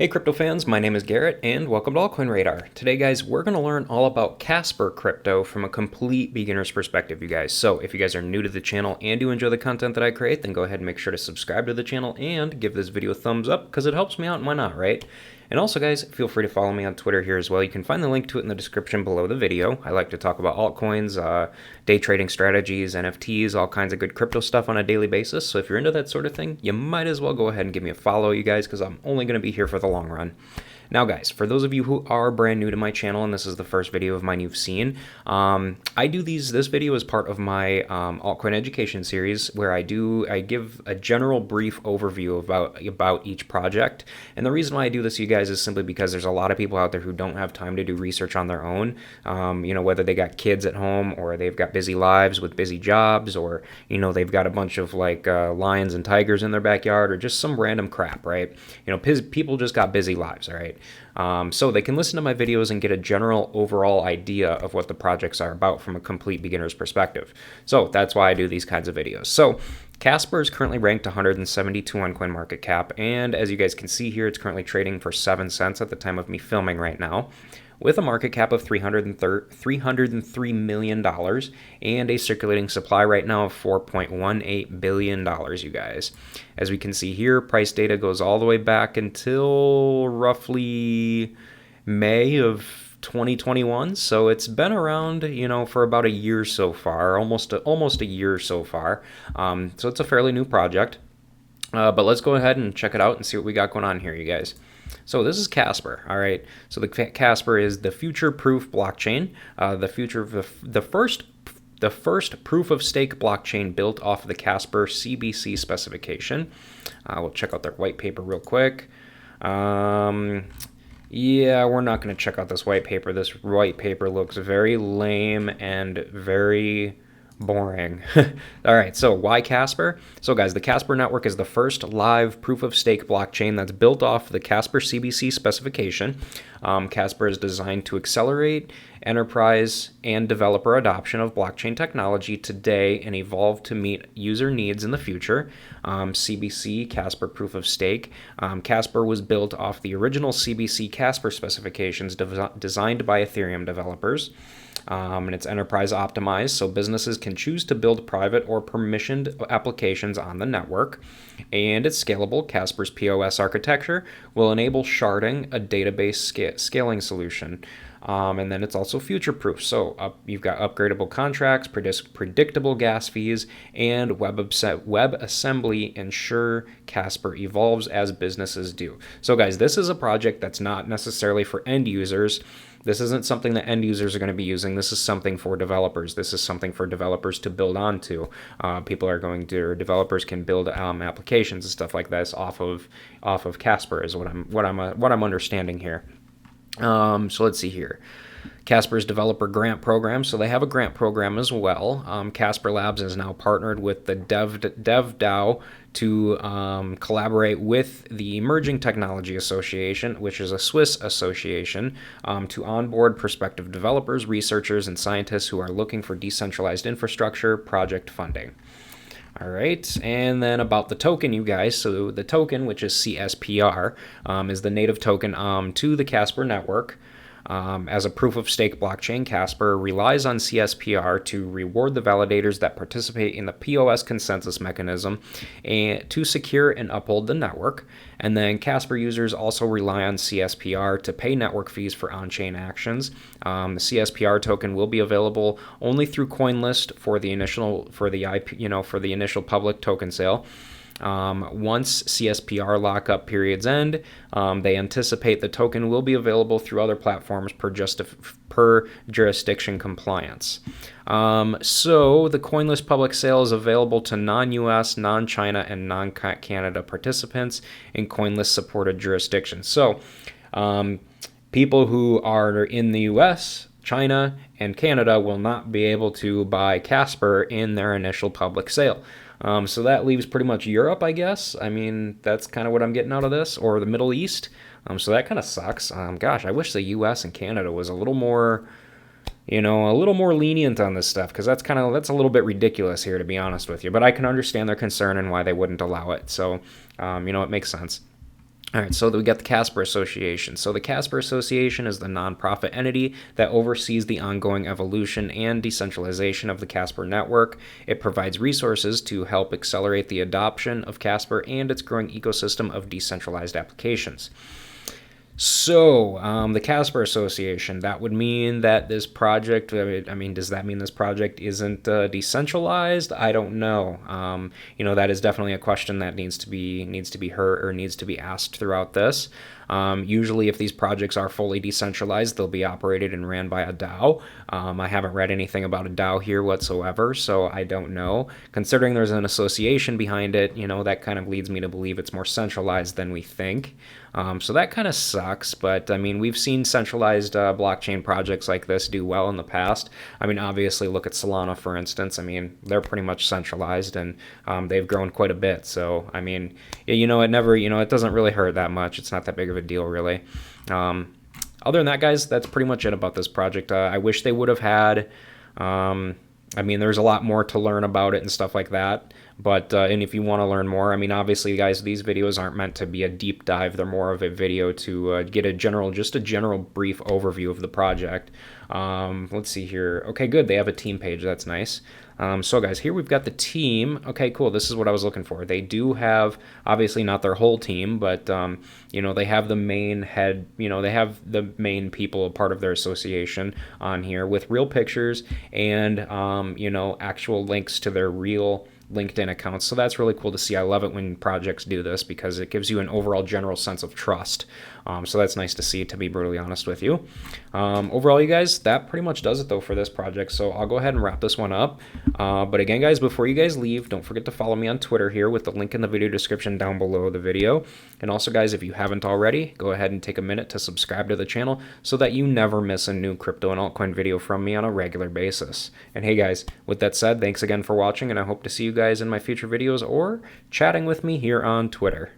Hey crypto fans, my name is Garrett and welcome to Altcoin Radar. Today guys, we're going to learn all about Casper crypto from a complete beginner's perspective, you guys. So if you guys are new to the channel and do enjoy the content that I create, then go ahead and make sure to subscribe to the channel and give this video a thumbs up because it helps me out and why not, right? And also guys, feel free to follow me on Twitter here as well. You can find the link to it in the description below the video. I like to talk about altcoins, day trading strategies, NFTs, all kinds of good crypto stuff on a daily basis. So if you're into that sort of thing, you might as well go ahead and give me a follow, you guys, because I'm only going to be here for the long run. Now guys, for those of you who are brand new to my channel and this is the first video of mine you've seen, I do this video is part of my altcoin education series where I give a general brief overview about each project. And the reason why I do this, you guys, is simply because there's a lot of people out there who don't have time to do research on their own, whether they got kids at home or they've got busy lives with busy jobs, or they've got a bunch of lions and tigers in their backyard, or just some random crap, right? People just got busy lives, all right? So they can listen to my videos and get a general overall idea of what the projects are about from a complete beginner's perspective. So that's why I do these kinds of videos. So Casper is currently ranked 172 on CoinMarketCap, and as you guys can see here, it's currently trading for 7 cents at the time of me filming right now, with a market cap of $303 million and a circulating supply right now of $4.18 billion, you guys. As we can see here, price data goes all the way back until roughly May of 2021, so it's been around, for about a year so far, almost a year so far. So it's a fairly new project, but let's go ahead and check it out and see what we got going on here, you guys. So this is Casper, all right. So the Casper is the future-proof blockchain, the first proof-of-stake blockchain built off of the Casper CBC specification. We'll check out their white paper real quick. Yeah, we're not going to check out this white paper. This white paper looks very lame and very boring. All right, so why Casper? So guys, the Casper network is the first live proof-of-stake blockchain that's built off the Casper CBC specification. Casper is designed to accelerate enterprise and developer adoption of blockchain technology today and evolve to meet user needs in the future. CBC, Casper Proof of Stake. Casper was built off the original CBC Casper specifications designed by Ethereum developers. And it's enterprise optimized, so businesses can choose to build private or permissioned applications on the network. And it's scalable. Casper's POS architecture will enable sharding, a database scaling solution. And then it's also future-proof. So you've got upgradable contracts, predictable gas fees, and WebAssembly ensure Casper evolves as businesses do. So guys, this is a project that's not necessarily for end users. This isn't something that end users are going to be using. This is something for developers. This is something for developers to build onto. Developers can build applications and stuff like this off of Casper is what I'm understanding here. So let's see here. Casper's developer grant program. So they have a grant program as well. Casper Labs is now partnered with the DevDAO to collaborate with the Emerging Technology Association, which is a Swiss association, to onboard prospective developers, researchers, and scientists who are looking for decentralized infrastructure project funding. All right, and then about the token, you guys. So the token, which is CSPR, is the native token to the Casper network. As a proof-of-stake blockchain, Casper relies on CSPR to reward the validators that participate in the POS consensus mechanism and to secure and uphold the network. And then Casper users also rely on CSPR to pay network fees for on-chain actions. The CSPR token will be available only through CoinList for the initial public token sale. Once CSPR lockup periods end, they anticipate the token will be available through other platforms per jurisdiction compliance. So the CoinList public sale is available to non-US, non-China, and non-Canada participants in CoinList supported jurisdictions. So people who are in the US, China, and Canada will not be able to buy Casper in their initial public sale. So that leaves pretty much Europe, I guess. I mean, that's kind of what I'm getting out of this, or the Middle East. So that kind of sucks. Gosh, I wish the U.S. and Canada was a little more, a little more lenient on this stuff, because that's a little bit ridiculous here, to be honest with you. But I can understand their concern and why they wouldn't allow it. So, it makes sense. All right, so we got the Casper Association. So the Casper Association is the nonprofit entity that oversees the ongoing evolution and decentralization of the Casper network. It provides resources to help accelerate the adoption of Casper and its growing ecosystem of decentralized applications. So, the Casper Association, that would mean that this project, I mean, does that mean this project isn't decentralized? I don't know. That is definitely a question that needs to be heard or needs to be asked throughout this. Usually, if these projects are fully decentralized, they'll be operated and ran by a DAO. I haven't read anything about a DAO here whatsoever, so I don't know. Considering there's an association behind it, that kind of leads me to believe it's more centralized than we think. So that kind of sucks, but I mean, we've seen centralized blockchain projects like this do well in the past. I mean, obviously, look at Solana, for instance. I mean, they're pretty much centralized and they've grown quite a bit. So, I mean, it doesn't really hurt that much. It's not that big of a deal, really. Other than that, guys, that's pretty much it about this project. I wish they would have had. I mean, there's a lot more to learn about it and stuff like that. But, and if you want to learn more, I mean, obviously, guys, these videos aren't meant to be a deep dive. They're more of a video to get just a general brief overview of the project. Let's see here. Okay, good. They have a team page. That's nice. So, guys, here we've got the team. Okay, cool. This is what I was looking for. They do have, obviously, not their whole team, but, they have the main head, they have the main people, a part of their association on here with real pictures and, actual links to their real LinkedIn accounts. So that's really cool to see. I love it when projects do this because it gives you an overall general sense of trust. So that's nice to see, to be brutally honest with you. Overall, you guys, that pretty much does it though for this project. So I'll go ahead and wrap this one up. But again, guys, before you guys leave, don't forget to follow me on Twitter here with the link in the video description down below the video. And also, guys, if you haven't already, go ahead and take a minute to subscribe to the channel so that you never miss a new crypto and altcoin video from me on a regular basis. And hey, guys, with that said, thanks again for watching, and I hope to see you guys in my future videos or chatting with me here on Twitter.